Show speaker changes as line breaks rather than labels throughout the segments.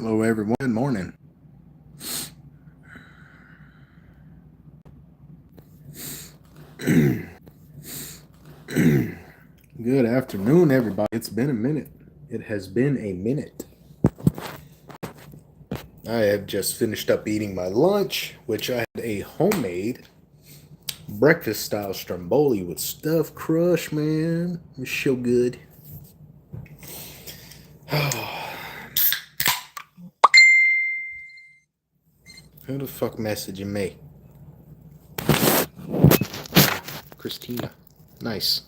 Hello, everyone. Good morning. Good afternoon, everybody. It's been a minute. It has been a minute. I have just finished up eating my lunch, which I had a homemade breakfast style stromboli with stuffed crush, man. It was so good. Who the fuck messaging me? Christina. Nice.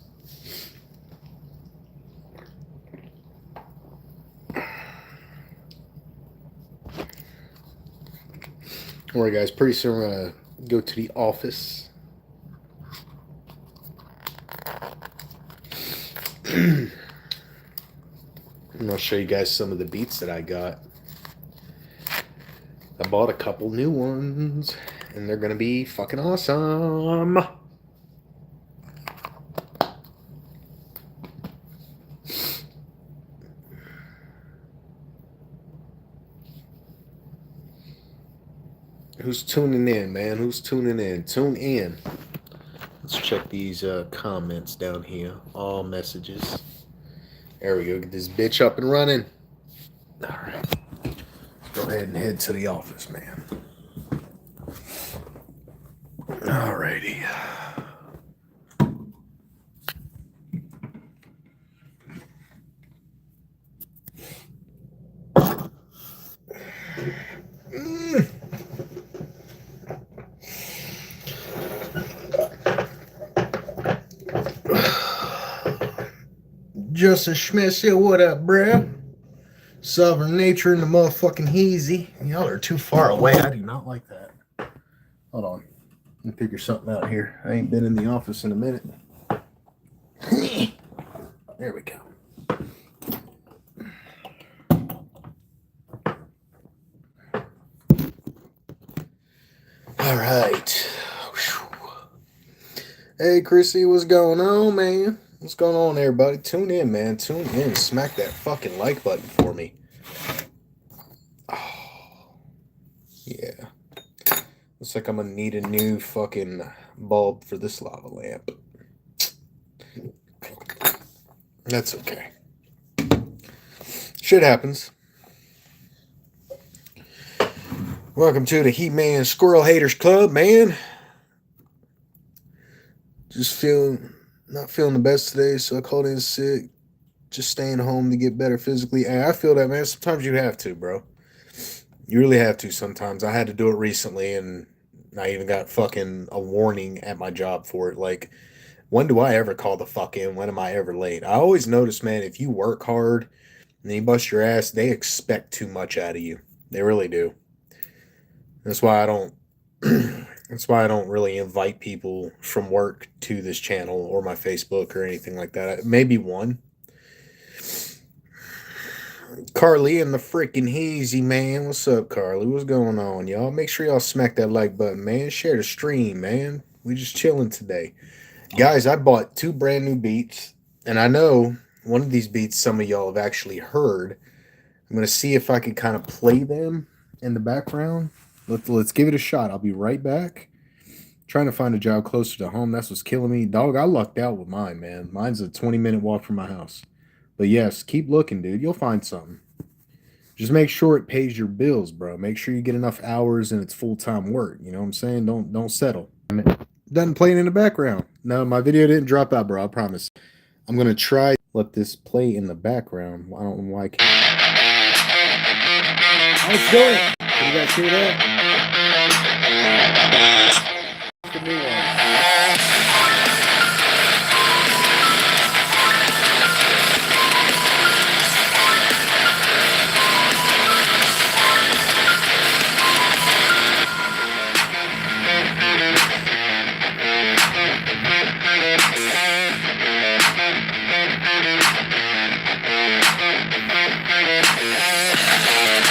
Alright, guys. Pretty soon we're going to go to the office. I'm going to show you guys some of the beats that I got. I bought a couple new ones, and they're going to be fucking awesome. Who's tuning in, man? Who's tuning in? Tune in. Let's check these comments down here. All messages. There we go. Get this bitch up and running. All right. Let's go ahead and head to the office, man. All righty. Justin Schmidt said, what up, bruh? Sovereign Nature in the motherfucking heezy. Y'all are too far away. I do not like that. Hold on. Let me figure something out here. I ain't been in the office in a minute. There we go. All right. Hey, Chrissy, what's going on, man? What's going on, everybody? Tune in, man. Tune in. Smack that fucking like button for me. Oh, yeah. Looks like I'm gonna need a new fucking bulb for this lava lamp. That's okay. Shit happens. Welcome to the He-Man Squirrel Haters Club, man. Just not feeling the best today, so I called in sick. Just staying home to get better physically. And I feel that, man. Sometimes you have to, bro. You really have to sometimes. I had to do it recently, and I even got fucking a warning at my job for it. Like, when do I ever call the fuck in? When am I ever late? I always notice, man, if you work hard and you bust your ass, they expect too much out of you. They really do. That's why I don't that's why I don't really invite people from work to this channel or my Facebook or anything like that. Maybe one. Carly and the freaking hazy, man. What's up, Carly? What's going on, y'all? Make sure y'all smack that like button, man. Share the stream, man. We just chilling today. Guys, I bought 2 brand new beats, and I know one of these beats some of y'all have actually heard. I'm going to see if I can kind of play them in the background. Let's give it a shot. I'll be right back. Trying to find a job closer to home. That's what's killing me. Dog, I lucked out with mine, man. Mine's a 20-minute walk from my house. But yes, keep looking, dude. You'll find something. Just make sure it pays your bills, bro. Make sure you get enough hours and it's full-time work. You know what I'm saying? Don't settle. Doesn't play in the background. No, my video didn't drop out, bro. I promise. I'm going to try let this play in the background. I don't know why I can't. Let's do it. Can you guys see that? The new one.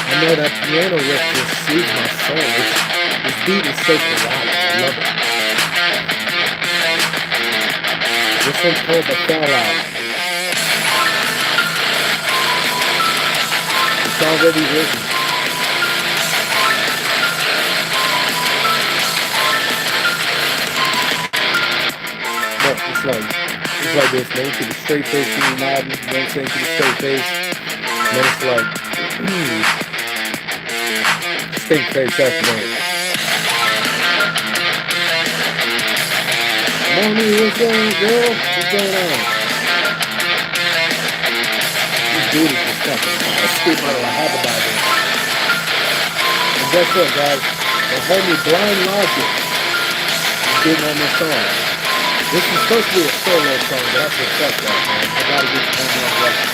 I know that piano riff just soothes my soul. This beat is so chaotic. I love it. This one's called The Fallout. It's already written. it's like this, man. Keep a straight face when you're nodding. You know what I'm saying? Keep a straight face. And then it's like, stink face after that. Mommy, what's going on, girl? What's going on? This dude is just fucking stupid. I have about it. And guess what, guys? The homie Blind Logic is getting on this song. This is supposed to be a solo song, but I said, fuck that, man. I gotta get the homie on record.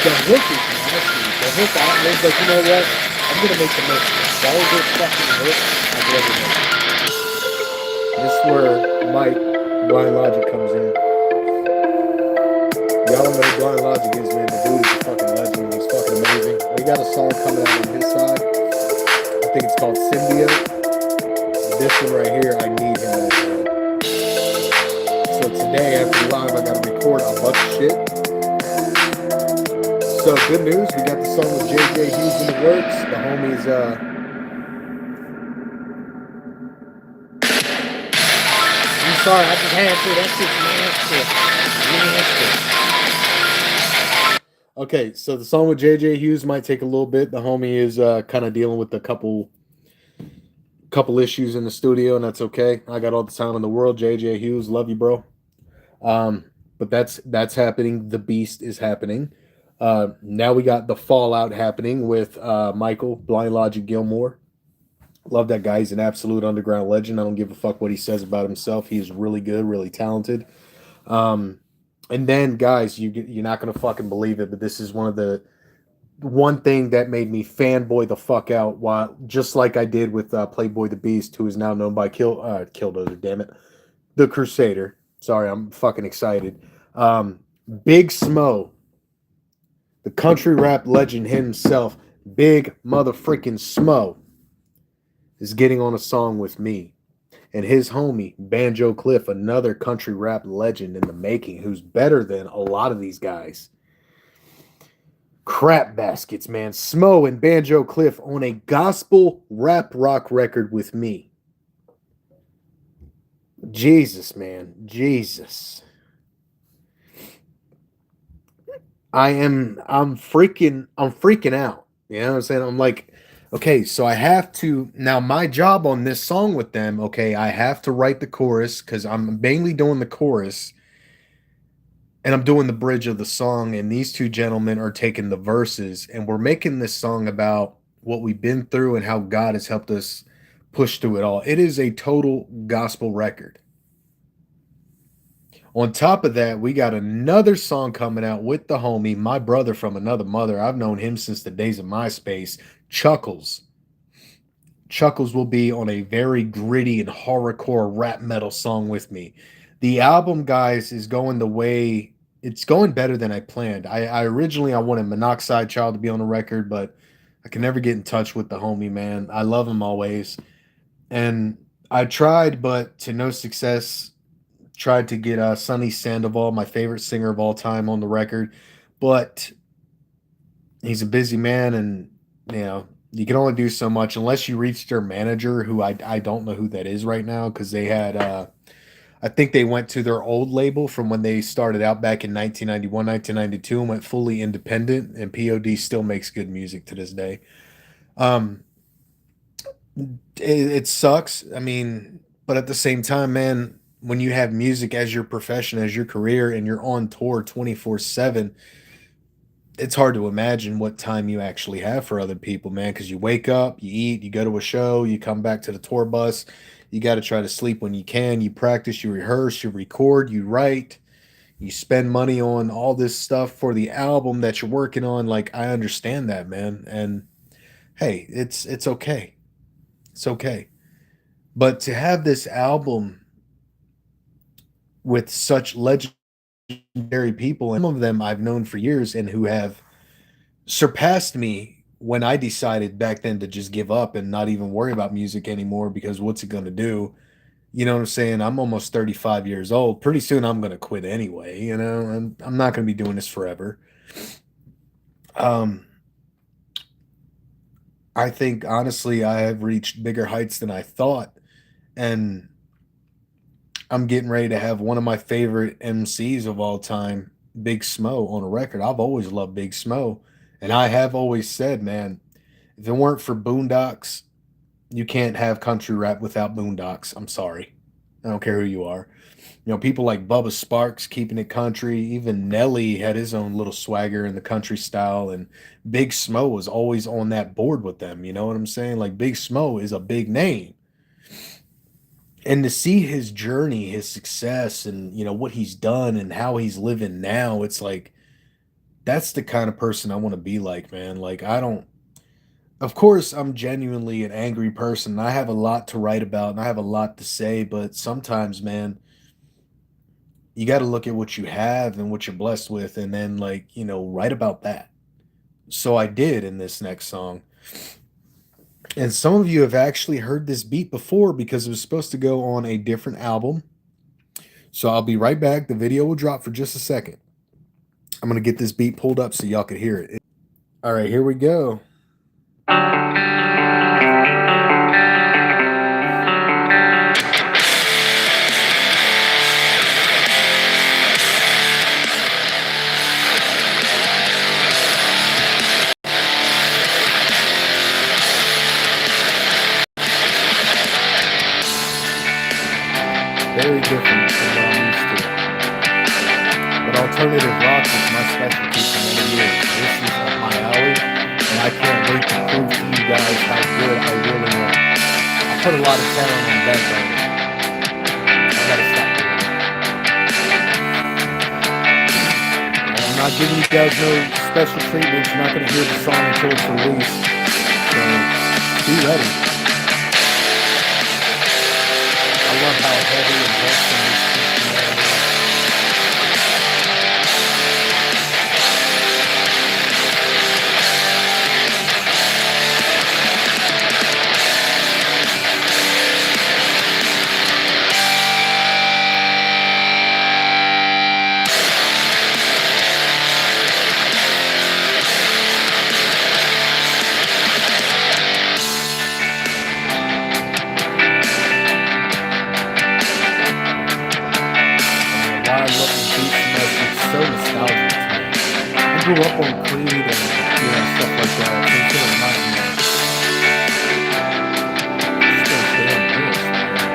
The hook is nasty. The hook, I was like, you know what? I'm gonna make the most vulgar fucking hook I've ever made. This is where Mike Blind Logic comes in. Y'all know who Blind Logic is, man. The dude is a fucking legend. He's fucking amazing. We got a song coming out on his side. I think it's called Symbiote. This one right here, I need him on. So today, after live, I gotta record a bunch of shit. So good news, we got the song with JJ Hughes in the works. The homies, I'm sorry, I just had to. That shit's nasty. Okay, so the song with JJ Hughes might take a little bit. The homie is kind of dealing with a couple issues in the studio, and that's okay. I got all the time in the world. JJ Hughes, love you, bro. But that's happening. The beast is happening. Now we got the fallout happening with Michael Blind Logic Gilmore. Love that guy. He's an absolute underground legend. I don't give a fuck what he says about himself. He's really good, really talented. And then, guys, you're not gonna fucking believe it, but this is one thing that made me fanboy the fuck out. While just like I did with Playboy the Beast, who is now known by Killdozer. Damn it, the Crusader. Sorry, I'm fucking excited. Big Smo, the country rap legend himself, Big Motherfreaking Smo, is getting on a song with me. And his homie, Banjo Cliff, another country rap legend in the making, who's better than a lot of these guys. Crap baskets, man. Smo and Banjo Cliff on a gospel rap rock record with me. Jesus, man. Jesus. I'm freaking out. You know what I'm saying? I'm like, okay, so I have to now my job on this song with them, okay, I have to write the chorus because I'm mainly doing the chorus and I'm doing the bridge of the song, and these two gentlemen are taking the verses, and we're making this song about what we've been through and how God has helped us push through it all. It is a total gospel record. On top of that, we got another song coming out with the homie, my brother from another mother. I've known him since the days of MySpace, Chuckles. Chuckles will be on a very gritty and horrorcore rap metal song with me. The album, guys, is going the way it's going better than I planned. I originally I wanted Monoxide Child to be on the record, but I can never get in touch with the homie, man. I love him always. And I tried, but to no success. Tried to get Sonny Sandoval, my favorite singer of all time, on the record, but he's a busy man, and you know you can only do so much unless you reach their manager, who I don't know who that is right now, because they had I think they went to their old label from when they started out back in 1991, 1992, and went fully independent. And POD still makes good music to this day. Um, it sucks. I mean, but at the same time, man, when you have music as your profession, as your career, and you're on tour 24/7, it's hard to imagine what time you actually have for other people, man, because you wake up, you eat, you go to a show, you come back to the tour bus, you got to try to sleep when you can, you practice, you rehearse, you record, you write, you spend money on all this stuff for the album that you're working on. Like, I understand that, man. And hey, it's okay. It's okay. But to have this album with such legendary people, and some of them I've known for years and who have surpassed me when I decided back then to just give up and not even worry about music anymore, because what's it going to do? You know what I'm saying? I'm almost 35 years old. Pretty soon I'm going to quit anyway, you know, and I'm not going to be doing this forever. I think honestly I have reached bigger heights than I thought, and I'm getting ready to have one of my favorite MCs of all time, Big Smo, on a record. I've always loved Big Smo, and I have always said, man, if it weren't for Boondocks, you can't have country rap without Boondocks. I'm sorry. I don't care who you are. You know, people like Bubba Sparks keeping it country. Even Nelly had his own little swagger in the country style, and Big Smo was always on that board with them. You know what I'm saying? Like Big Smo is a big name, and to see his journey, his success, and what he's done and how he's living now, it's like that's the kind of person I want to be like, man. Like I don't. Of course, I'm genuinely an angry person. And I have a lot to write about, and I have a lot to say, but sometimes, man, you got to look at what you have and what you're blessed with, and then write about that. So I did in this next song. And some of you have actually heard this beat before because it was supposed to go on a different album. So I'll be right back. The video will drop for just a second. I'm going to get this beat pulled up so y'all can hear it. All right, here we go. Very different from what I'm used to. But alternative rock is my specialty for many years. This is up my alley, and I can't wait to prove to you guys how good I really am. I put a lot of talent on the back burner. I gotta stop doing that. And I'm not giving you guys no special treatment. You're not gonna hear the song until it's released. So be ready. I love how heavy and wholesome this instrumental is. Why I love this beat so much, it's so nostalgic to me. I grew up on Creed and stuff like that. So it's gonna remind me of just those damn lyrics, man.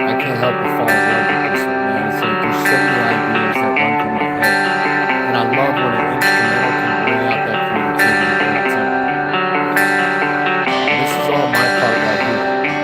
I can't help but fall in love with this one, man. It's like there's so many ideas that run through my head, and I love when an instrumental can bring out that creativity in itself. This is all my part right here. Man,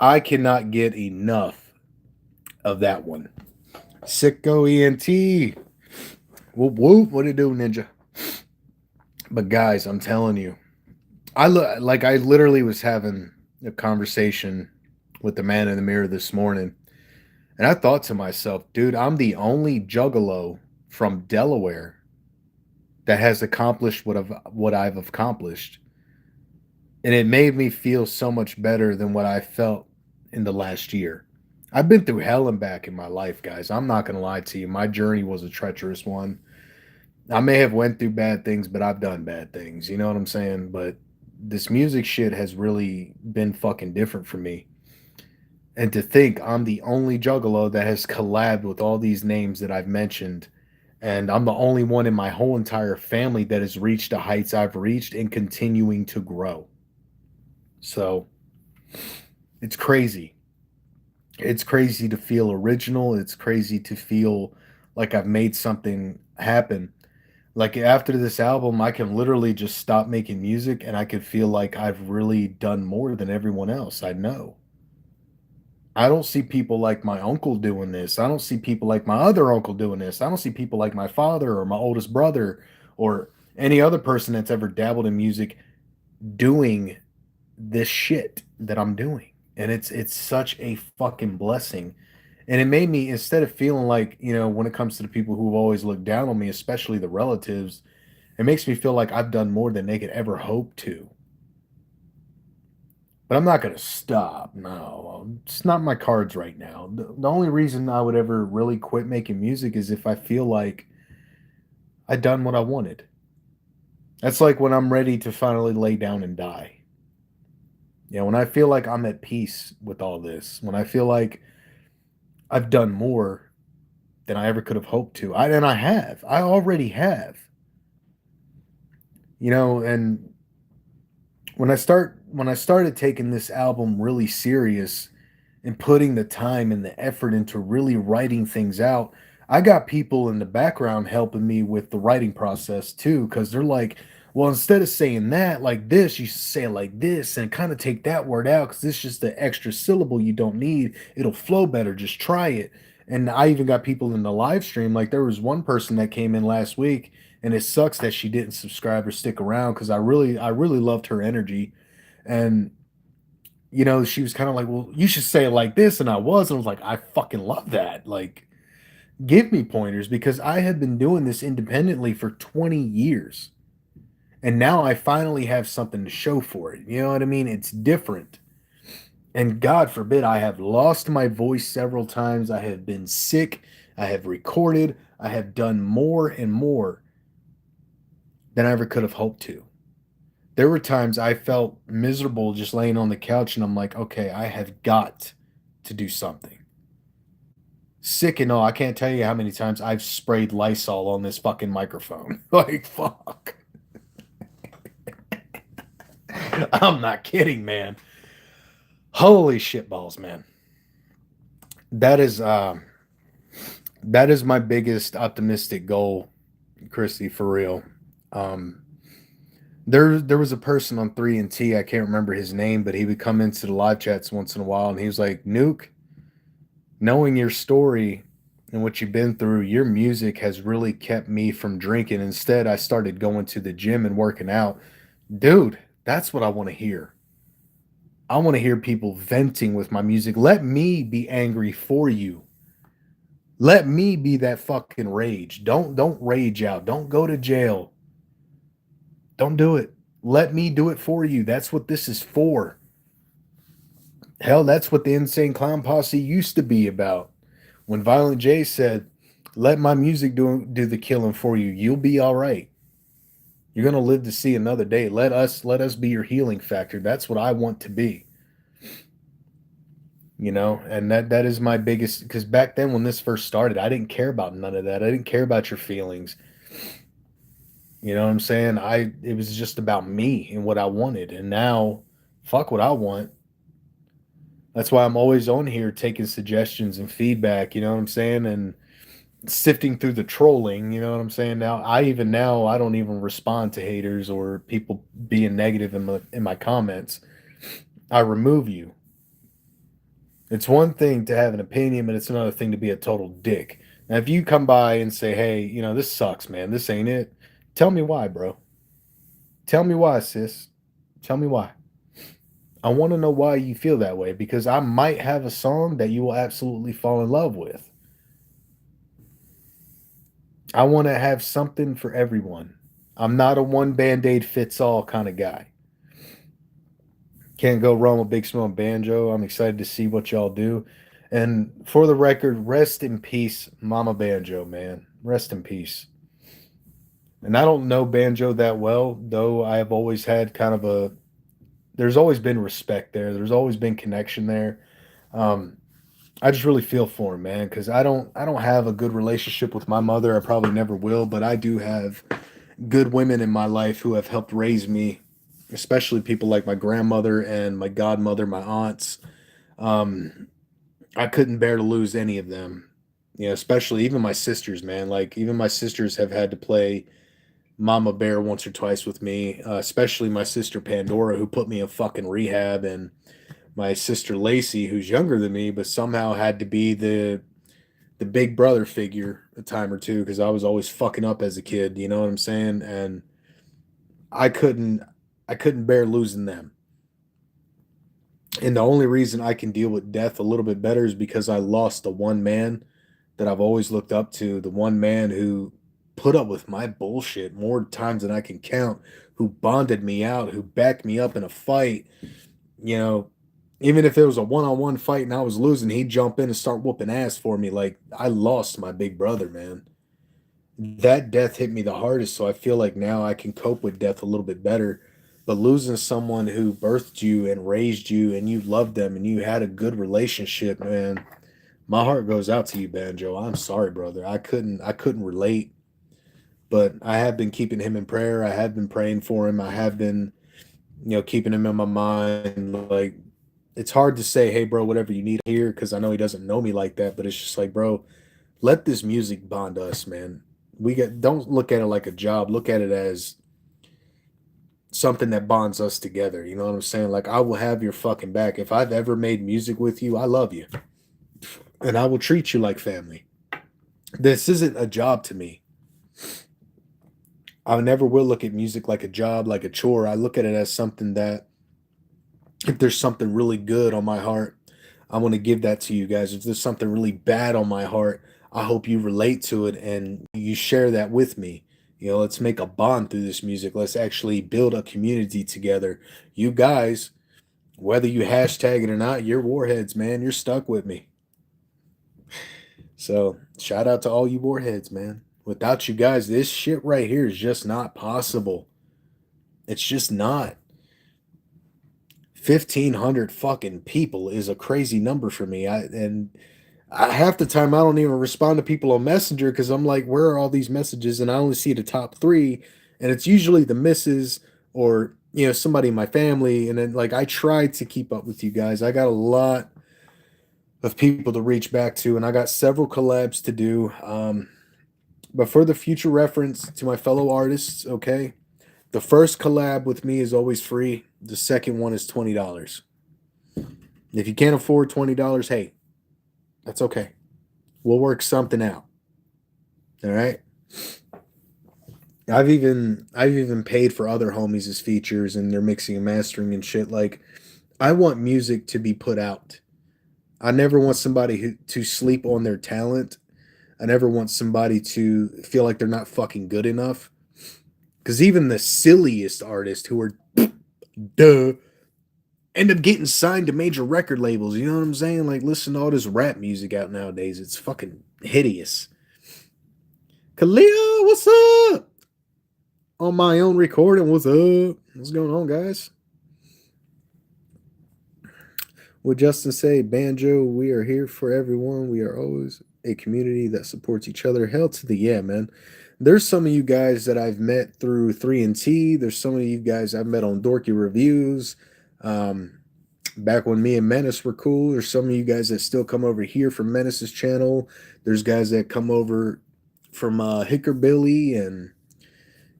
I cannot get enough of that one. Sicko ENT. Whoop whoop. What it do, Ninja? But guys, I'm telling you, I literally was having a conversation with the man in the mirror this morning, and I thought to myself, dude, I'm the only juggalo from Delaware that has accomplished what I've accomplished. And it made me feel so much better than what I felt in the last year. I've been through hell and back in my life, guys. I'm not going to lie to you. My journey was a treacherous one. I may have went through bad things, but I've done bad things. You know what I'm saying? But this music shit has really been fucking different for me. And to think I'm the only juggalo that has collabed with all these names that I've mentioned, and I'm the only one in my whole entire family that has reached the heights I've reached and continuing to grow. So it's crazy. It's crazy to feel original. It's crazy to feel like I've made something happen. Like after this album, I can literally just stop making music and I can feel like I've really done more than everyone else I know. I don't see people like my uncle doing this. I don't see people like my other uncle doing this. I don't see people like my father or my oldest brother or any other person that's ever dabbled in music doing this shit that I'm doing. And it's such a fucking blessing. And it made me, instead of feeling like, when it comes to the people who've always looked down on me, especially the relatives, it makes me feel like I've done more than they could ever hope to. But I'm not gonna stop. No, it's not my cards right now. The only reason I would ever really quit making music is if I feel like I done what I wanted. That's like when I'm ready to finally lay down and die. When I feel like I'm at peace with all this, when I feel like I've done more than I ever could have hoped to. And I have. I already have. And when I started taking this album really serious and putting the time and the effort into really writing things out, I got people in the background helping me with the writing process too, because they're like, well, instead of saying that like this, you say it like this and kind of take that word out because this is just the extra syllable you don't need. It'll flow better. Just try it. And I even got people in the live stream. Like there was one person that came in last week, and it sucks that she didn't subscribe or stick around because I really loved her energy. And she was kind of like, well, you should say it like this. And I was like, I fucking love that. Like, give me pointers because I have been doing this independently for 20 years. And now I finally have something to show for it. You know what I mean? It's different. And God forbid, I have lost my voice several times. I have been sick. I have recorded. I have done more and more than I ever could have hoped to. There were times I felt miserable just laying on the couch, and I'm like, okay, I have got to do something. Sick and all, I can't tell you how many times I've sprayed Lysol on this fucking microphone. Like, fuck. I'm not kidding, man. Holy shitballs, man. That is that is my biggest optimistic goal, Christy, for real. Um there was a person on 3 and T, I can't remember his name, but he would come into the live chats once in a while and he was like, Nuke, knowing your story and what you've been through, your music has really kept me from drinking. Instead, I started going to the gym and working out. Dude, that's what I want to hear. I want to hear people venting with my music. Let me be angry for you. Let me be that fucking rage. Don't rage out. Don't go to jail. Don't do it. Let me do it for you. That's what this is for. Hell, that's what the Insane Clown Posse used to be about. When Violent J said, "Let my music do the killing for you. You'll be all right. You're gonna live to see another day. Let us be your healing factor." That's what I want to be. And that is my biggest, because back then when this first started, I didn't care about none of that. I didn't care about your feelings. You know what I'm saying? It was just about me and what I wanted. And now, fuck what I want. That's why I'm always on here taking suggestions and feedback, you know what I'm saying? And sifting through the trolling, you know what I'm saying? Now I don't even respond to haters or people being negative in my comments. I remove you. It's one thing to have an opinion, but it's another thing to be a total dick. Now, if you come by and say, "Hey, this sucks, man. This ain't it." Tell me why, bro. Tell me why, sis. Tell me why. I want to know why you feel that way because I might have a song that you will absolutely fall in love with. I want to have something for everyone. I'm not a one band aid fits all kind of guy. Can't go wrong with Big Smoke Banjo. I'm excited to see what y'all do. And for the record, rest in peace, Mama Banjo, man. Rest in peace. And I don't know Banjo that well, though I have always had kind of a there's always been respect there. There's always been connection there. Um, I just really feel for him, man, because I don't have a good relationship with my mother. I probably never will, but I do have good women in my life who have helped raise me, especially people like my grandmother and my godmother, my aunts. Um, I couldn't bear to lose any of them. You know, especially even my sisters, man. Like even my sisters have had to play mama bear once or twice with me, especially my sister Pandora, who put me in fucking rehab, and my sister Lacey, who's younger than me, but somehow had to be the big brother figure a time or two because I was always fucking up as a kid. You know what I'm saying? And I couldn't I couldn't bear losing them. And the only reason I can deal with death a little bit better is because I lost the one man that I've always looked up to, the one man who put up with my bullshit more times than I can count, who bonded me out, who backed me up in a fight. You know, even if it was a one-on-one fight and I was losing, he'd jump in and start whooping ass for me. Like I lost my big brother, man. That death hit me the hardest, so I feel like now I can cope with death a little bit better. But losing someone who birthed you and raised you and you loved them and you had a good relationship, man, my heart goes out to you, Banjo. I'm sorry, brother. I couldn't relate, but I have been keeping him in prayer. I have been praying for him. I have been, keeping him in my mind. Like it's hard to say, hey, bro, whatever you need here, because I know he doesn't know me like that. But it's just like, bro, let this music bond us, man. Don't look at it like a job. Look at it as something that bonds us together. You know what I'm saying? Like I will have your fucking back. If I've ever made music with you, I love you. And I will treat you like family. This isn't a job to me. I never will look at music like a job, like a chore. I look at it as something that if there's something really good on my heart, I want to give that to you guys. If there's something really bad on my heart, I hope you relate to it and you share that with me. Let's make a bond through this music. Let's actually build a community together. You guys, whether you hashtag it or not, you're warheads, man. You're stuck with me. So shout out to all you warheads, man. Without you guys, this shit right here is just not possible. It's just not. 1,500 fucking people is a crazy number for me. Half the time I don't even respond to people on Messenger because I'm like, where are all these messages? And I only see the top three, and it's usually the misses or somebody in my family. And then like I try to keep up with you guys. I got a lot of people to reach back to, and I got several collabs to do. But for the future reference to my fellow artists, okay, the first collab with me is always free. The second one is $20. If you can't afford $20, hey, that's okay. We'll work something out. All right. I've even paid for other homies as features and they're mixing and mastering and shit. Like I want music to be put out. I never want somebody to sleep on their talent. I never want somebody to feel like they're not fucking good enough. Because even the silliest artists who are duh end up getting signed to major record labels. You know what I'm saying? Like, listen to all this rap music out nowadays. It's fucking hideous. Kalia, what's up? On my own recording, what's up? What's going on, guys? Would Justin say, Banjo, we are here for everyone. We are always a community that supports each other. Hell to the yeah, man. There's some of you guys that I've met through 3 and T. There's some of you guys I've met on Dorky Reviews. Back when me and Menace were cool. There's some of you guys that still come over here from Menace's channel. There's guys that come over from Hickorbilly, and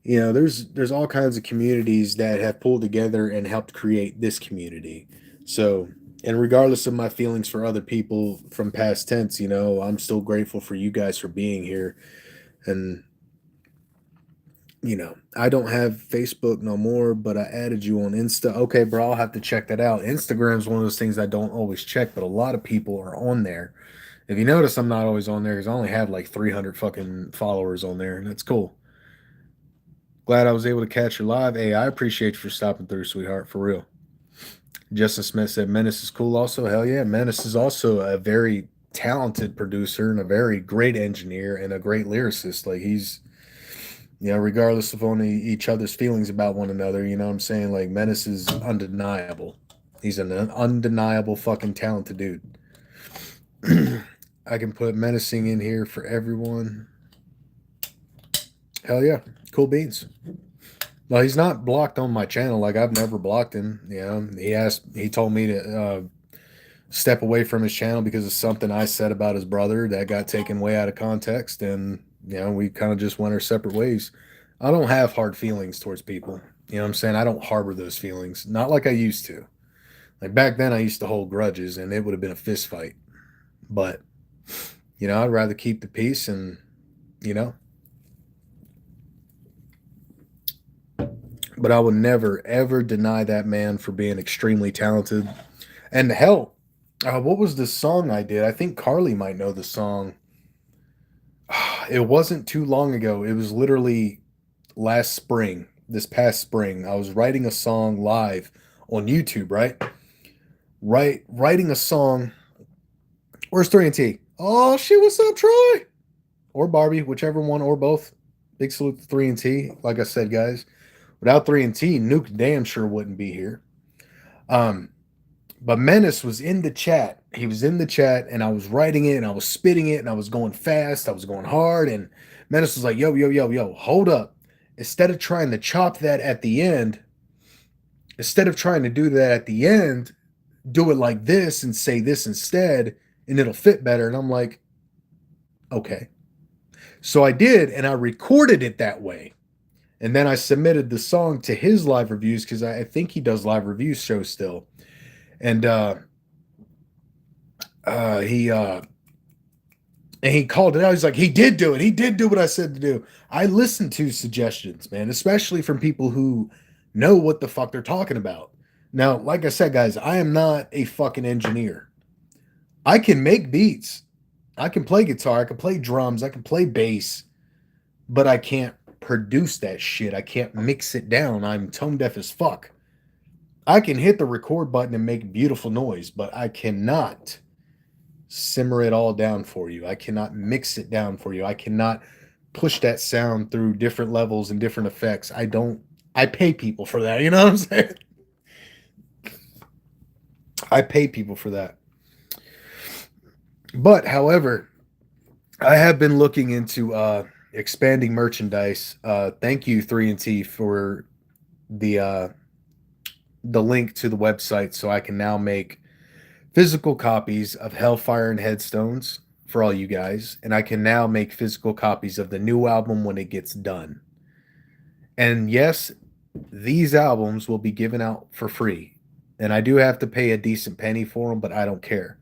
there's all kinds of communities that have pulled together and helped create this community. So, and regardless of my feelings for other people from past tense, I'm still grateful for you guys for being here. And I don't have Facebook no more, but I added you on Insta. Okay, bro, I'll have to check that out. Instagram's one of those things I don't always check, but a lot of people are on there. If you notice, I'm not always on there because I only have like 300 fucking followers on there, and that's cool. Glad I was able to catch you live. Hey, I appreciate you for stopping through, sweetheart, for real. Justin Smith said Menace is cool also. Hell yeah. Menace is also a very talented producer and a very great engineer and a great lyricist. Like he's, regardless of only each other's feelings about one another, you know what I'm saying? Like Menace is undeniable. He's an undeniable fucking talented dude. I can put menacing in here for everyone. Hell yeah. Cool beans. No, he's not blocked on my channel. Like I've never blocked him. He told me to step away from his channel because of something I said about his brother that got taken way out of context, and we kind of just went our separate ways. I don't have hard feelings towards people. You know what I'm saying? I don't harbor those feelings. Not like I used to. Like back then I used to hold grudges and it would have been a fist fight. But I'd rather keep the peace and you know, but I would never ever deny that man for being extremely talented. And hell, what was the song I did? I think Carly might know the song. It wasn't too long ago. It was literally last spring, this past spring. I was writing a song live on YouTube, right? Writing a song. Where's 3 and T? Oh shit, what's up, Troy? Or Barbie, whichever one or both. Big salute to 3 and T. Like I said, guys, without 3 and T, Nuke damn sure wouldn't be here. But Menace was in the chat. He was in the chat, and I was writing it, and I was spitting it, and I was going fast. I was going hard, and Menace was like, yo, yo, yo, yo, hold up. Instead of trying to chop that at the end, instead of trying to do that at the end, do it like this and say this instead, and it'll fit better. And I'm like, okay. So I did, and I recorded it that way. And then I submitted the song to his live reviews because I think he does live reviews shows still. And he called it out. He's like, he did do it. He did do what I said to do. I listen to suggestions, man, especially from people who know what the fuck they're talking about. Now, like I said, guys, I am not a fucking engineer. I can make beats. I can play guitar. I can play drums. I can play bass. But I can't produce that shit. I can't mix it down. I'm tone deaf as fuck. I can hit the record button and make beautiful noise, but I cannot simmer it all down for you. I cannot mix it down for you. I cannot push that sound through different levels and different effects. I pay people for that. You know what I'm saying? I pay people for that. But, however, I have been looking into expanding merchandise. Thank you, 3 and T, for the link to the website so I can now make physical copies of Hellfire and Headstones for all you guys, and I can now make physical copies of the new album when it gets done. And yes, these albums will be given out for free, and I do have to pay a decent penny for them, but I don't care.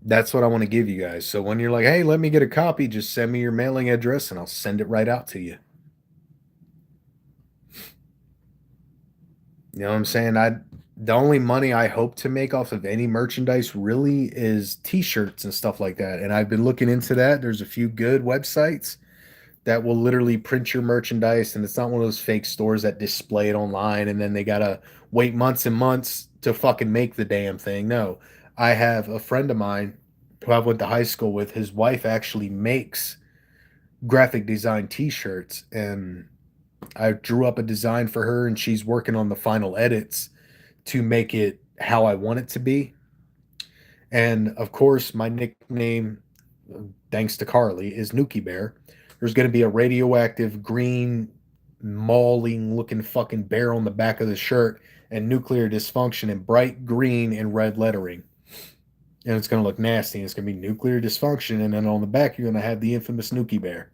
That's what I want to give you guys. So when you're like, hey, let me get a copy, just send me your mailing address and I'll send it right out to you. You know what I'm saying? The only money I hope to make off of any merchandise really is t-shirts and stuff like that. And I've been looking into that. There's a few good websites that will literally print your merchandise, and it's not one of those fake stores that display it online and then they gotta wait months and months to fucking make the damn thing. No. I have a friend of mine who I went to high school with. His wife actually makes graphic design t-shirts, and I drew up a design for her, and she's working on the final edits to make it how I want it to be. And of course, my nickname, thanks to Carly, is Nuki Bear. There's going to be a radioactive green, mauling looking fucking bear on the back of the shirt, and nuclear dysfunction in bright green and red lettering. And it's going to look nasty. It's going to be nuclear dysfunction, and then on the back, you're going to have the infamous Nuki Bear.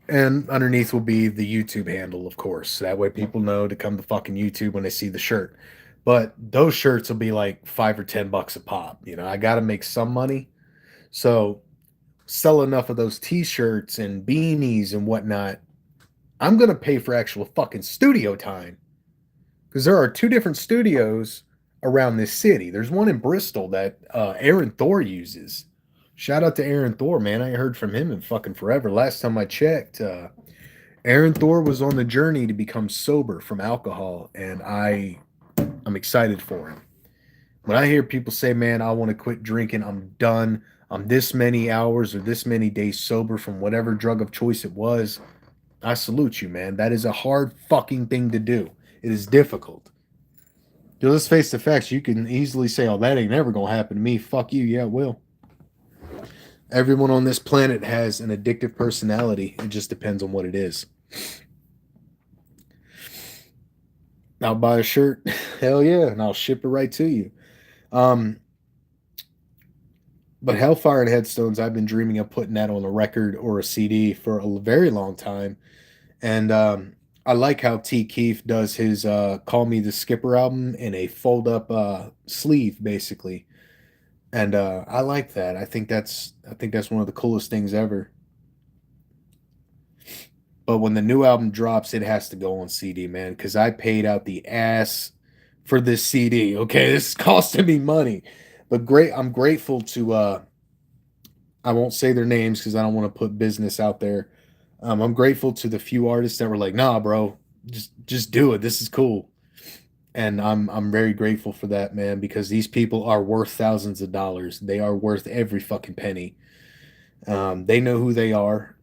And underneath will be the YouTube handle, of course. That way people know to come to fucking YouTube when they see the shirt. But those shirts will be like $5 or $10 a pop. I got to make some money. So sell enough of those t-shirts and beanies and whatnot. I'm going to pay for actual fucking studio time. Because there are 2 different studios around this city. There's one in Bristol that Aaron Thor uses. Shout out to Aaron Thor, man. I ain't heard from him in fucking forever. Last time I checked, Aaron Thor was on the journey to become sober from alcohol, and I'm excited for him. When I hear people say, "Man, I want to quit drinking. I'm done. I'm this many hours or this many days sober from whatever drug of choice it was," I salute you, man. That is a hard fucking thing to do. It is difficult. Let's face the facts. You can easily say, "Oh, that ain't never gonna happen to me." Fuck you. Yeah, it will. Everyone on this planet has an addictive personality. It just depends on what it is. I'll buy a shirt. Hell yeah, and I'll ship it right to you. Um, but Hellfire and Headstones, I've been dreaming of putting that on a record or a CD for a very long time. And I like how T. Keith does his Call Me the Skipper album in a fold up sleeve, basically. And I like that. I think that's one of the coolest things ever. But when the new album drops, it has to go on CD, man, because I paid out the ass for this CD. Okay, this is costing me money, but great. I'm grateful to. I won't say their names because I don't want to put business out there. I'm grateful to the few artists that were like, "Nah, bro, just do it. This is cool." And I'm very grateful for that, man, because these people are worth thousands of dollars. They are worth every fucking penny. They know who they are.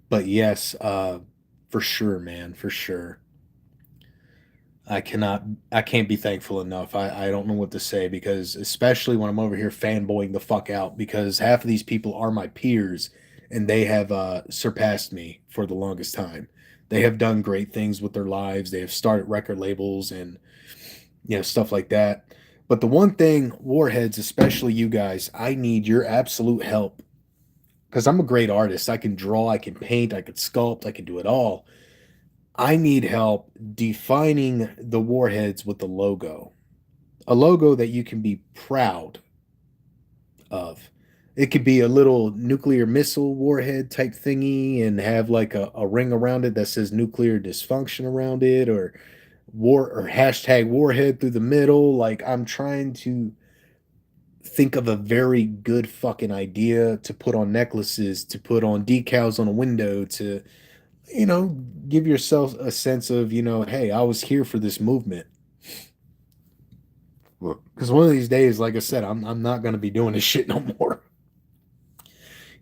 But yes, for sure, man, for sure. I cannot I can't be thankful enough. I don't know what to say because especially when I'm over here fanboying the fuck out because half of these people are my peers and they have surpassed me for the longest time. They have done great things with their lives. They have started record labels and stuff like that. But the one thing, Warheads, especially you guys, I need your absolute help because I'm a great artist. I can draw, I can paint, I can sculpt, I can do it all. I need help defining the Warheads with the logo. A logo that you can be proud of. It could be a little nuclear missile warhead type thingy and have like a ring around it that says nuclear dysfunction around it or war or hashtag warhead through the middle. Like I'm trying to think of a very good fucking idea to put on necklaces, to put on decals on a window, to you know, give yourself a sense of, hey, I was here for this movement. Because one of these days, like I said, I'm not gonna be doing this shit no more.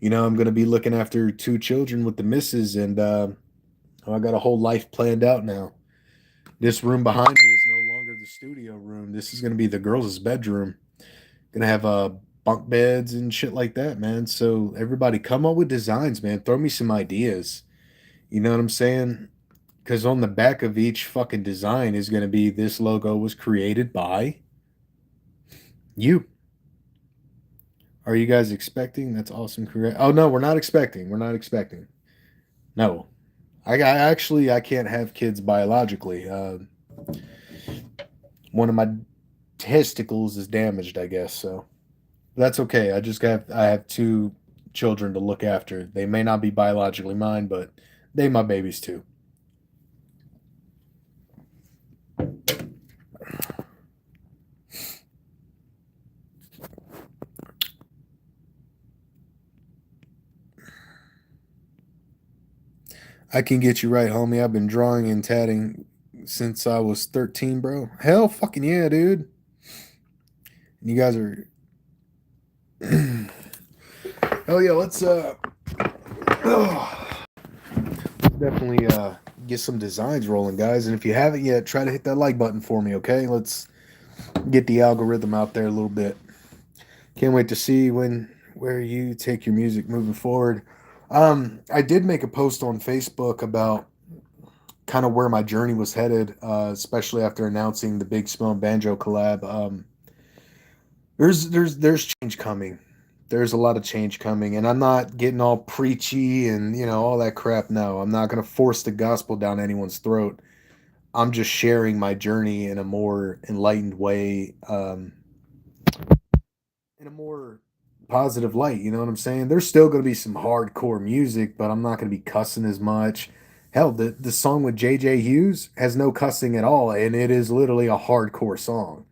I'm gonna be looking after two children with the missus, and I got a whole life planned out now. This room behind me is no longer the studio room. This is gonna be the girls' bedroom. Gonna have bunk beds and shit like that, man. So everybody, come up with designs, man. Throw me some ideas. You know what I'm saying? Because on the back of each fucking design is going to be this logo was created by you. Are you guys expecting? That's awesome. Correct. Oh no, we're not expecting. We're not expecting. No, I can't have kids biologically. One of my testicles is damaged, I guess. So that's okay. I have two children to look after. They may not be biologically mine, but they my babies too. I can get you right, homie. I've been drawing and tatting since I was 13, bro. Hell fucking yeah, dude. And you guys are hell yeah, let's definitely get some designs rolling, guys. And if you haven't yet, try to hit that like button for me, okay? Let's get the algorithm out there a little bit. Can't wait to see where you take your music moving forward. I did make a post on Facebook about kind of where my journey was headed, especially after announcing the Big Smell Banjo collab. There's change coming. There's a lot of change coming, and I'm not getting all preachy and all that crap. No, I'm not gonna force the gospel down anyone's throat. I'm just sharing my journey in a more enlightened way, in a more positive light. You know what I'm saying? There's still gonna be some hardcore music, but I'm not gonna be cussing as much. Hell, the song with JJ Hughes has no cussing at all, and it is literally a hardcore song.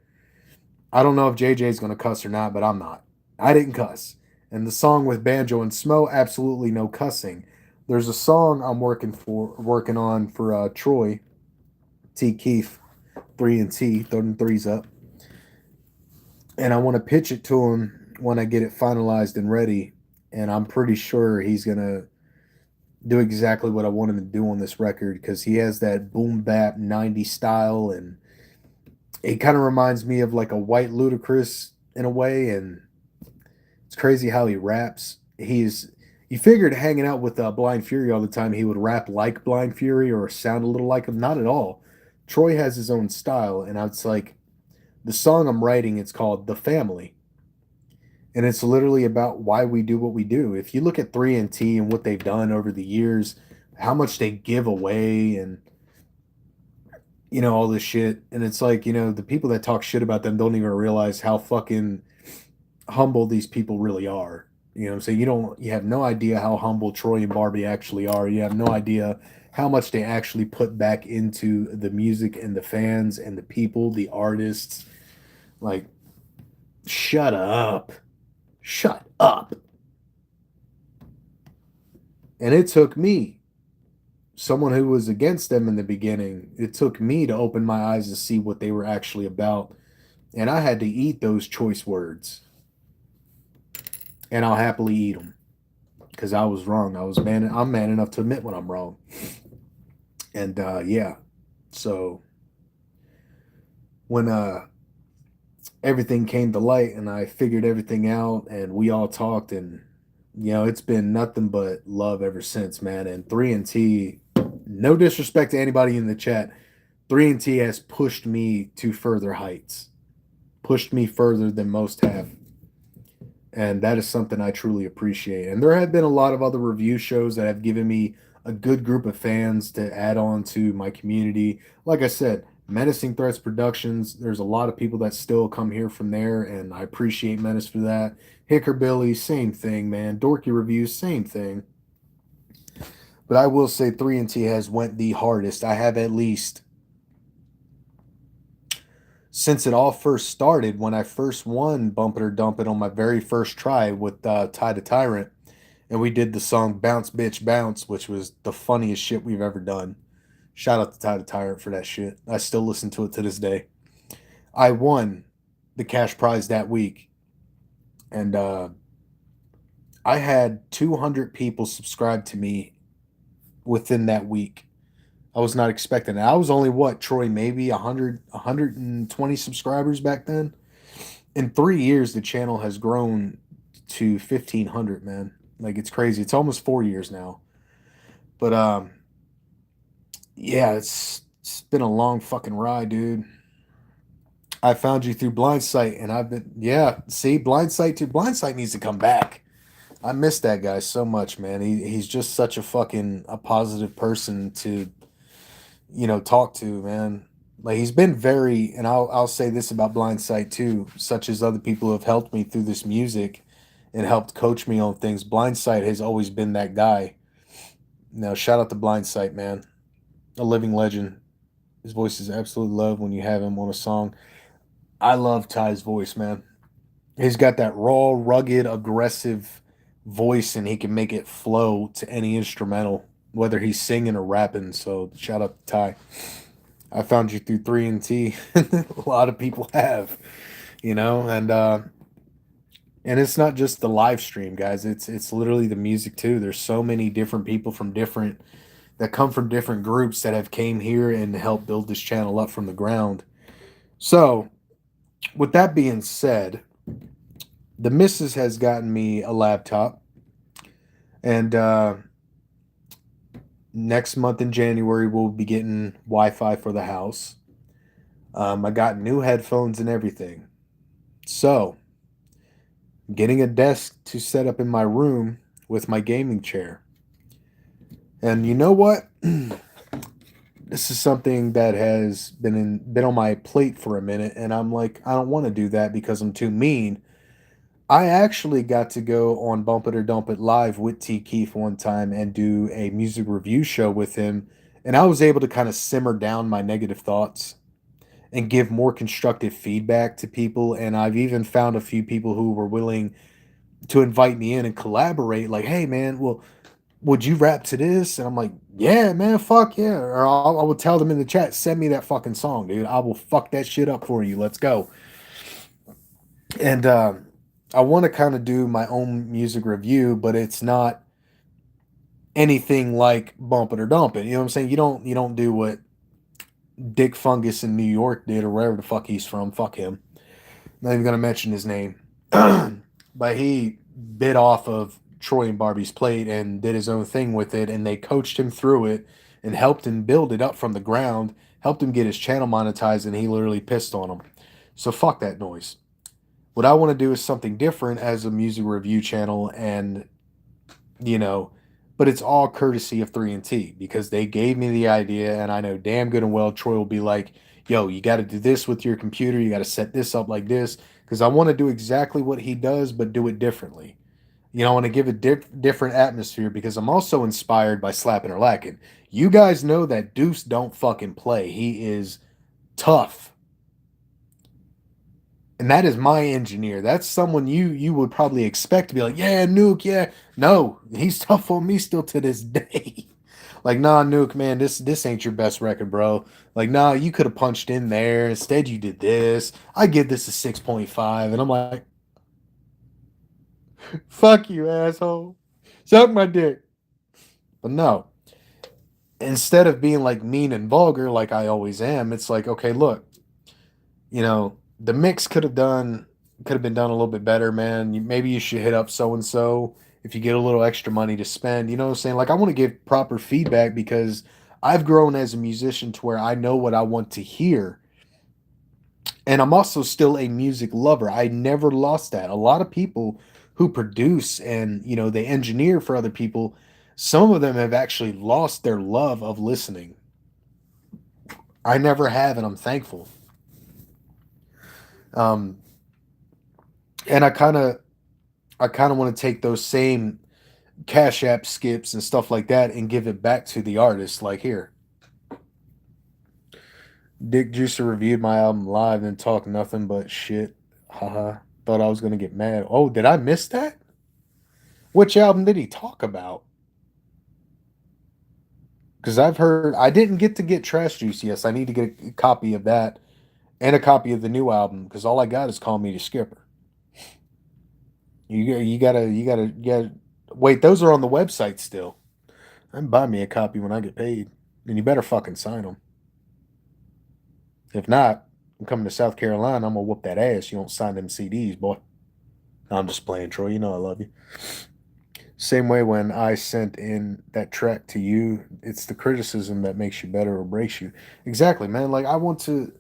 I don't know if JJ's going to cuss or not, but I'm not. I didn't cuss. And the song with Banjo and Smo, absolutely no cussing. There's a song I'm working on for Troy T Keith, 3 and T, throw them threes up, and I want to pitch it to him when I get it finalized and ready. And I'm pretty sure he's gonna do exactly what I want him to do on this record because he has that boom bap '90s style, and it kind of reminds me of like a white Ludacris in a way. And it's crazy how he raps. You figured hanging out with Blind Fury all the time, he would rap like Blind Fury or sound a little like him. Not at all. Troy has his own style, and it's like the song I'm writing. It's called "The Family," and it's literally about why we do what we do. If you look at 3 and T and what they've done over the years, how much they give away, and all this shit, and it's like the people that talk shit about them don't even realize how fucking humble these people really are. You know what I'm saying? You have no idea how humble Troy and Barbie actually are. You have no idea how much they actually put back into the music and the fans and the people, the artists. Like, shut up. Shut up. And it took me, someone who was against them in the beginning, it took me to open my eyes to see what they were actually about. And I had to eat those choice words. And I'll happily eat them because I was wrong. I'm man enough to admit when I'm wrong. And yeah, so when everything came to light and I figured everything out and we all talked, and it's been nothing but love ever since, man. And 3 and T, no disrespect to anybody in the chat, 3 and T has pushed me to further heights, pushed me further than most have. And that is something I truly appreciate. And there have been a lot of other review shows that have given me a good group of fans to add on to my community. Like I said, Menacing Threats Productions, there's a lot of people that still come here from there, and I appreciate Menace for that. Hickerbilly, same thing, man. Dorky Reviews, same thing. But I will say 3 and T has went the hardest. I have at least, since it all first started, when I first won Bump It or Dump It on my very first try with Ty the Tyrant, and we did the song Bounce Bitch Bounce, which was the funniest shit we've ever done. Shout out to Ty the Tyrant for that shit. I still listen to it to this day. I won the cash prize that week, and I had 200 people subscribe to me within that week. I was not expecting it. I was only what, Troy, maybe 120 subscribers back then. In 3 years, the channel has grown to 1,500, man. Like, it's crazy. It's almost 4 years now. But yeah, it's been a long fucking ride, dude. I found you through Blindsight, and I've been, yeah. See, Blindsight too. Blindsight needs to come back. I miss that guy so much, man. He's just such a positive person to talk to, man. Like, he's been very, and I'll say this about Blindsight too, such as other people who have helped me through this music and helped coach me on things. Blindsight has always been that guy. Now, shout out to Blindsight, man. A living legend. His voice is absolutely love when you have him on a song. I love Ty's voice, man. He's got that raw, rugged, aggressive voice, and he can make it flow to any instrumental, whether he's singing or rapping. So shout out to Ty. I found you through 3 and T. A lot of people have, and it's not just the live stream, guys. It's literally the music too. There's so many different people that come from different groups that have came here and helped build this channel up from the ground. So, with that being said, the missus has gotten me a laptop, and next month in January we'll be getting Wi-Fi for the house. I got new headphones and everything. So, getting a desk to set up in my room with my gaming chair. And you know what? This is something that has been on my plate for a minute, and I'm like, I don't want to do that because I'm too mean. I actually got to go on Bump It or Dump It live with T Keith one time and do a music review show with him, and I was able to kind of simmer down my negative thoughts and give more constructive feedback to people. And I've even found a few people who were willing to invite me in and collaborate. Like, hey, man, well, would you rap to this? And I'm like, yeah, man, fuck yeah. Or I would tell them in the chat, send me that fucking song, dude. I will fuck that shit up for you. Let's go. And I want to kind of do my own music review, but it's not anything like Bump It or Dump It. You know what I'm saying? You don't do what Dick Fungus in New York did or wherever the fuck he's from. Fuck him. Not even gonna mention his name. But he bit off of Troy and Barbie's plate and did his own thing with it, and they coached him through it and helped him build it up from the ground, helped him get his channel monetized, and he literally pissed on him. So fuck that noise. What I want to do is something different as a music review channel, and you know, but it's all courtesy of 3 and T because they gave me the idea, and I know damn good and well Troy will be like, "Yo, you got to do this with your computer. You got to set this up like this." Because I want to do exactly what he does, but do it differently. I want to give a different atmosphere because I'm also inspired by Slapping or Lacking. You guys know that Deuce don't fucking play. He is tough. And that is my engineer. That's someone you would probably expect to be like, yeah, Nuke, yeah. No, he's tough on me still to this day. Like, nah, Nuke, man, this ain't your best record, bro. Like, nah, you could have punched in there. Instead, you did this. I give this a 6.5. And I'm like, fuck you, asshole. Suck my dick. But no. Instead of being like mean and vulgar like I always am, it's like, okay, look, the mix could have been done a little bit better, man. Maybe you should hit up so and so if you get a little extra money to spend. You know what I'm saying? Like I want to give proper feedback because I've grown as a musician to where I know what I want to hear. And I'm also still a music lover. I never lost that. A lot of people who produce and, they engineer for other people, some of them have actually lost their love of listening. I never have, and I'm thankful. Um, and I kind of want to take those same Cash App skips and stuff like that and give it back to the artist. Like here, Dick Juicer reviewed my album live and talked nothing but shit. Haha. Thought I was gonna get mad. Oh, did I miss that? Which album did he talk about? Because I've heard I didn't get to get Trash Juice. Yes, I need to get a copy of that and a copy of the new album because all I got is Call Me the Skipper. You gotta wait. Those are on the website still. I'm buy me a copy when I get paid, and you better fucking sign them. If not, I'm coming to South Carolina. I'm gonna whoop that ass. You don't sign them CDs, boy. I'm just playing, Troy. You know I love you. Same way when I sent in that track to you, it's the criticism that makes you better or breaks you. Exactly, man. Like I want to.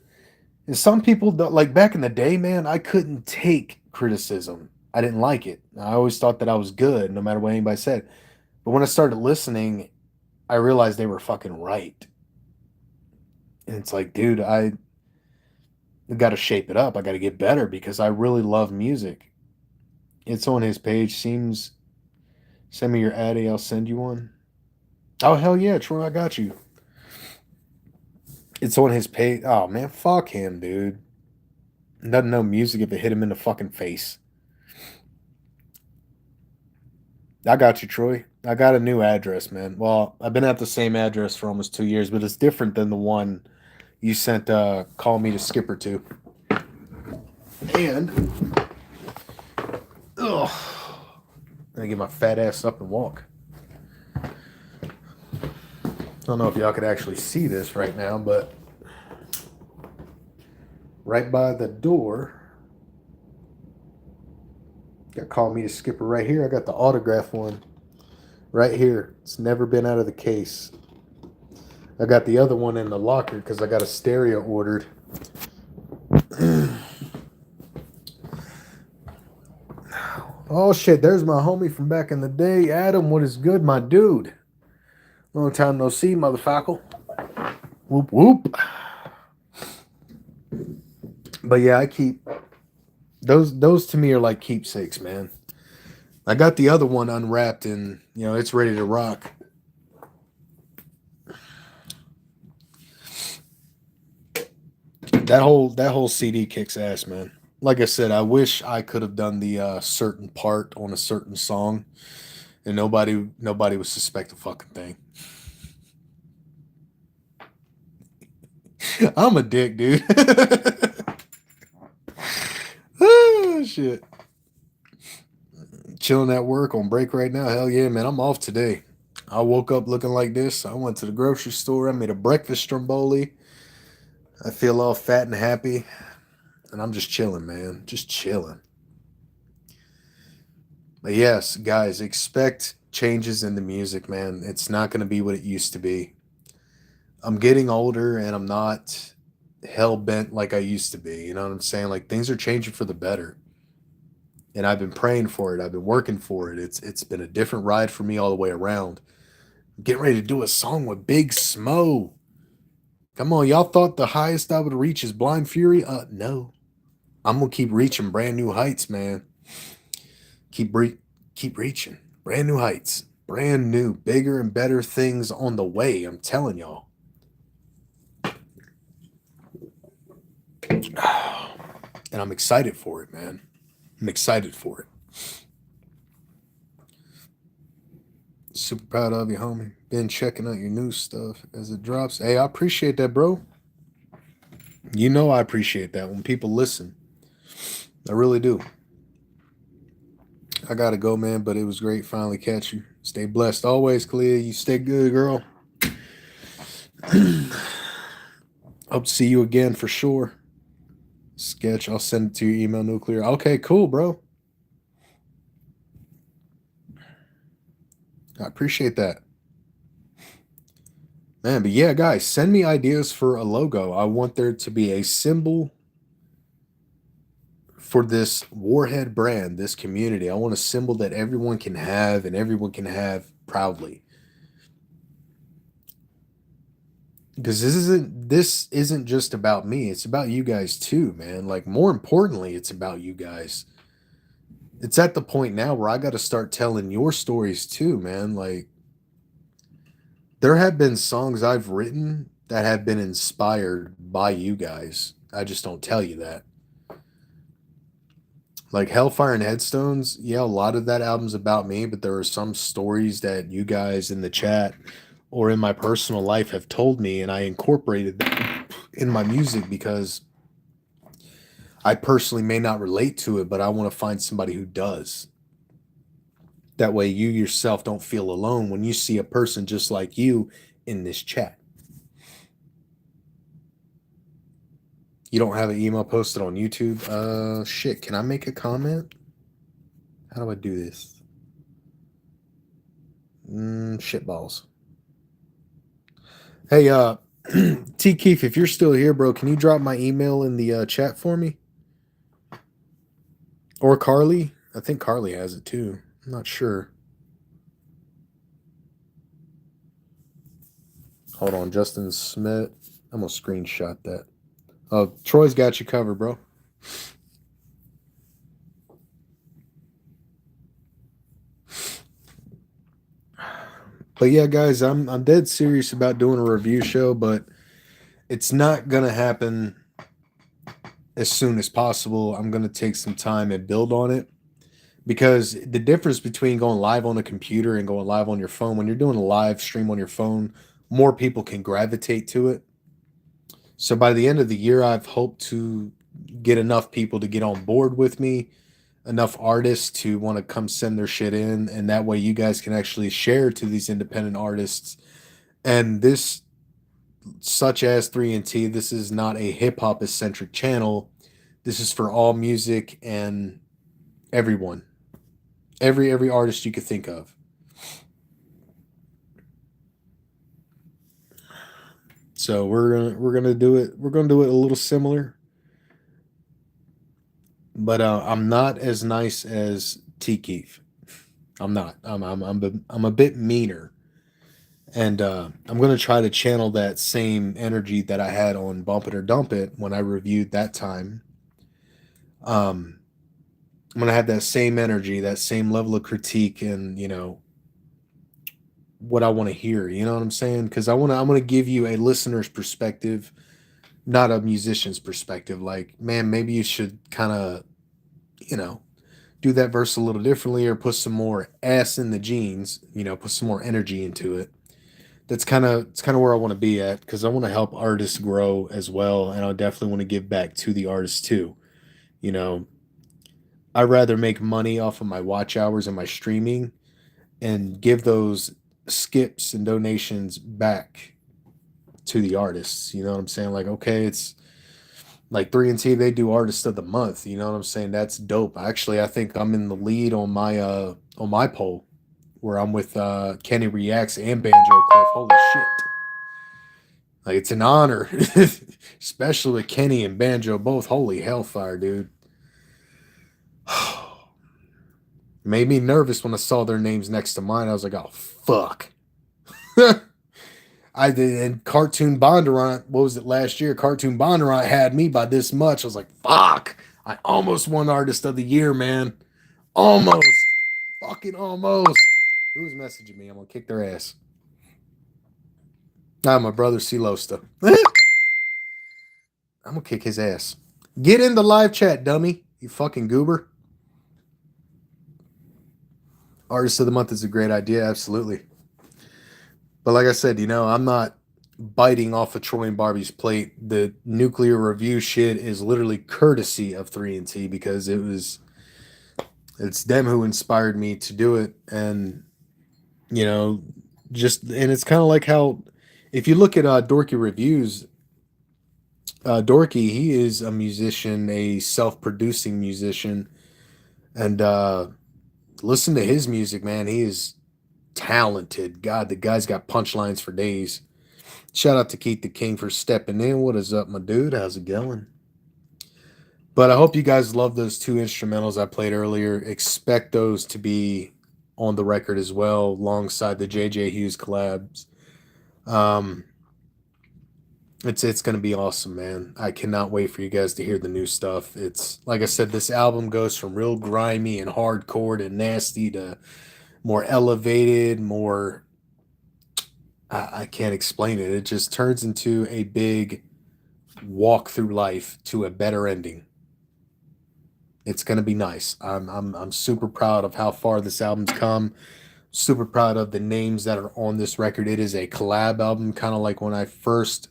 And some people don't like back in the day, man. I couldn't take criticism. I didn't like it. I always thought that I was good, no matter what anybody said. But when I started listening, I realized they were fucking right. And it's like, dude, I got to shape it up. I got to get better because I really love music. It's on his page. Seems send me your Addy. I'll send you one. Oh hell yeah, Troy, I got you. It's on his page. Oh man, fuck him, dude. Doesn't know music if it hit him in the fucking face. I got you, Troy. I got a new address, man. Well, I've been at the same address for almost 2 years, but it's different than the one you sent Call Me to Skipper to. And ugh, I'm gonna get my fat ass up and walk. I don't know if y'all could actually see this right now, but right by the door, got Call Me to Skipper right here. I got the autograph one right here. It's never been out of the case. I got the other one in the locker because I got a stereo ordered. Oh shit, there's my homie from back in the day. Adam, what is good, my dude? Long time no see, motherfucker. Whoop whoop. But yeah, I keep those to me are like keepsakes, man. I got the other one unwrapped and it's ready to rock. That whole CD kicks ass, man. Like I said, I wish I could have done the certain part on a certain song. and nobody would suspect a fucking thing. I'm a dick, dude. Oh shit. Chilling at work on break right now. Hell yeah, man. I'm off today. I woke up looking like this. I went to the grocery store. I made a breakfast stromboli. I feel all fat and happy. And I'm just chilling, man. Just chilling. But yes, guys, expect changes in the music, man. It's not going to be what it used to be. I'm getting older and I'm not hell bent like I used to be. You know what I'm saying? Like things are changing for the better. And I've been praying for it. I've been working for it. It's been a different ride for me all the way around. I'm getting ready to do a song with Big Smo. Come on, y'all thought the highest I would reach is Blind Fury? No. I'm gonna keep reaching brand new heights, man. Keep re- keep reaching brand new heights, brand new, bigger and better things on the way. I'm telling y'all. And I'm excited for it, man. I'm excited for it. Super proud of you, homie. Been checking out your new stuff as it drops. Hey, I appreciate that, bro. You know I appreciate that when people listen. I really do. I gotta go, man, but it was great finally catch you. Stay blessed always, Clea. You stay good, girl. Hope to see you again for sure. Sketch, I'll send it to your email nuclear. Okay, cool, bro. I appreciate that. Man, but yeah, guys, send me ideas for a logo. I want there to be a symbol for this Warhead brand, this community. I want a symbol that everyone can have and everyone can have proudly. Because this isn't just about me. It's about you guys too, man. Like more importantly, it's about you guys. It's at the point now where I got to start telling your stories too, man. Like there have been songs I've written that have been inspired by you guys. I just don't tell you that. Like Hellfire and Headstones, yeah, a lot of that album's about me, but there are some stories that you guys in the chat or in my personal life have told me, and I incorporated that in my music because I personally may not relate to it, but I want to find somebody who does. That way, you yourself don't feel alone when you see a person just like you in this chat. You don't have an email posted on YouTube? Shit, can I make a comment? How do I do this? Shit balls. Hey, T Keith, if you're still here, bro, can you drop my email in the chat for me? Or Carly? I think Carly has it too. I'm not sure. Hold on, Justin Smith. I'm gonna screenshot that. Troy's got you covered, bro. But yeah, guys, I'm dead serious about doing a review show, but it's not gonna happen as soon as possible. I'm gonna take some time and build on it because the difference between going live on a computer and going live on your phone, when you're doing a live stream on your phone, more people can gravitate to it. So by the end of the year, I've hoped to get enough people to get on board with me, enough artists to want to come send their shit in, and that way you guys can actually share to these independent artists. And this, such as 3 and T, this is not a hip hop eccentric channel. This is for all music and everyone, every artist you could think of. So we're gonna do it. We're gonna do it a little similar, but I'm not as nice as T Keith. I'm not. I'm a bit meaner, and I'm gonna try to channel that same energy that I had on Bump It or Dump It when I reviewed that time. Um, I'm gonna have that same energy, that same level of critique, and what I want to hear. You know what I'm saying? Because I'm gonna give you a listener's perspective, not a musician's perspective. Like, man, maybe you should kind of, you know, do that verse a little differently or put some more ass in the jeans, put some more energy into it. It's kind of where I want to be at because I want to help artists grow as well, and I definitely want to give back to the artists too. You know, I'd rather make money off of my watch hours and my streaming and give those skips and donations back to the artists. You know what I'm saying? Like, okay, it's like 3 and T, they do artist of the month. You know what I'm saying? That's dope. Actually, I think I'm in the lead on my poll where I'm with Kenny Reacts and Banjo Cliff. Holy shit. Like it's an honor. Especially with Kenny and Banjo both. Holy hellfire, dude. Made me nervous when I saw their names next to mine. I was like, oh fuck. I did, and Cartoon Bondurant, what was it last year? Cartoon Bondurant had me by this much. I was like, fuck. I almost won Artist of the Year, man. Almost. Fucking almost. Who's messaging me? I'm gonna kick their ass. Ah, my brother Silosta. I'm gonna kick his ass. Get in the live chat, dummy. You fucking goober. Artist of the month is a great idea, absolutely. But like I said, I'm not biting off of Troy and Barbie's plate. The nuclear review shit is literally courtesy of 3 and T because it's them who inspired me to do it. And and it's kind of like how if you look at Dorky Reviews, Dorky, he is a musician, a self-producing musician, and listen to his music, man. He is talented. God, the guy's got punchlines for days. Shout out to Keith the King for stepping in. What is up, my dude? How's it going? But I hope you guys love those 2 instrumentals I played earlier. Expect those to be on the record as well, alongside the JJ Hughes collabs. It's going to be awesome, man. I cannot wait for you guys to hear the new stuff. It's like I said, this album goes from real grimy and hardcore and nasty to more elevated, more I can't explain it. It just turns into a big walk through life to a better ending. It's going to be nice. I'm super proud of how far this album's come. Super proud of the names that are on this record. It is a collab album, kind of like when I first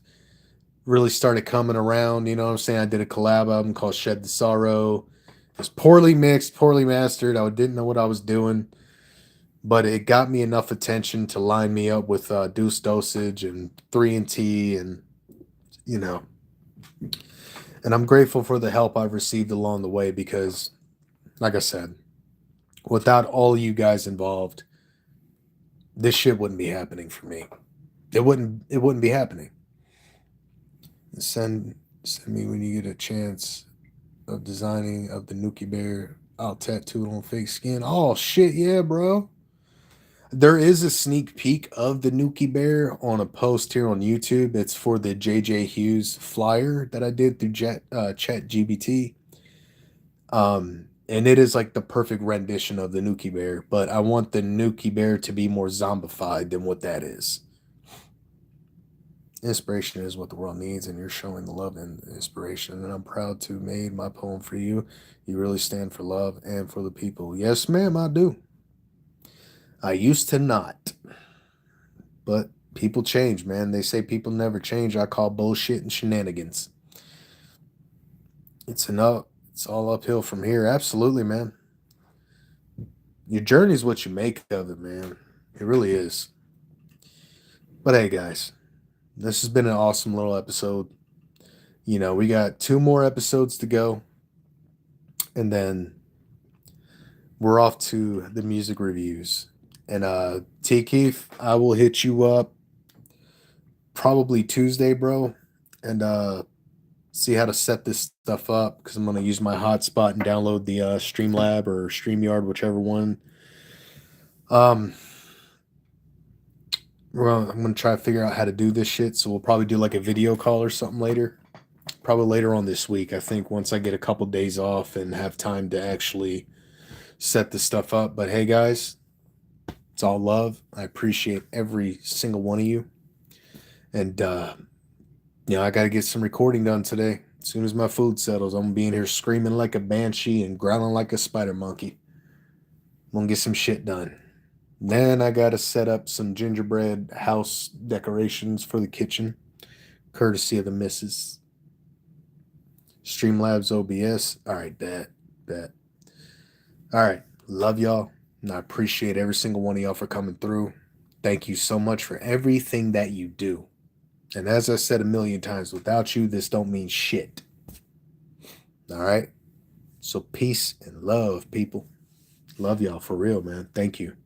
really started coming around. You know what I'm saying? I did a collab album called Shed the Sorrow. It was poorly mixed, poorly mastered. I didn't know what I was doing, but it got me enough attention to line me up with Deuce Dosage and 3 and T, and and I'm grateful for the help I've received along the way because, like I said, without all you guys involved, this shit wouldn't be happening for me. It wouldn't be happening. Send me when you get a chance of designing of the Nuki Bear. I'll tattoo it on fake skin. Oh shit, yeah, bro. There is a sneak peek of the Nuki Bear on a post here on YouTube. It's for the JJ Hughes flyer that I did through ChatGPT. And it is like the perfect rendition of the Nuki Bear, but I want the Nuki Bear to be more zombified than what that is. Inspiration is what the world needs, and you're showing the love and inspiration. And I'm proud to have made my poem for you. You really stand for love and for the people. Yes, ma'am, I do. I used to not. But people change, man. They say people never change. I call bullshit and shenanigans. It's all uphill from here. Absolutely, man. Your journey is what you make of it, man. It really is. But hey, guys, this has been an awesome little episode. We got 2 more episodes to go. And then we're off to the music reviews. And T Keith, I will hit you up probably Tuesday, bro, and see how to set this stuff up because I'm gonna use my hotspot and download the Streamlab or StreamYard, whichever one. I'm gonna try to figure out how to do this shit. So we'll probably do like a video call or something later. Probably later on this week. I think once I get a couple days off and have time to actually set this stuff up. But hey, guys. It's all love. I appreciate every single one of you. And, I got to get some recording done today. As soon as my food settles, I'm going to be in here screaming like a banshee and growling like a spider monkey. I'm gonna get some shit done. Then I gotta set up some gingerbread house decorations for the kitchen, courtesy of the missus. Streamlabs OBS. All right, that. All right, love y'all, and I appreciate every single one of y'all for coming through. Thank you so much for everything that you do. And as I said a million times, without you, this don't mean shit. All right? So peace and love, people. Love y'all for real, man. Thank you.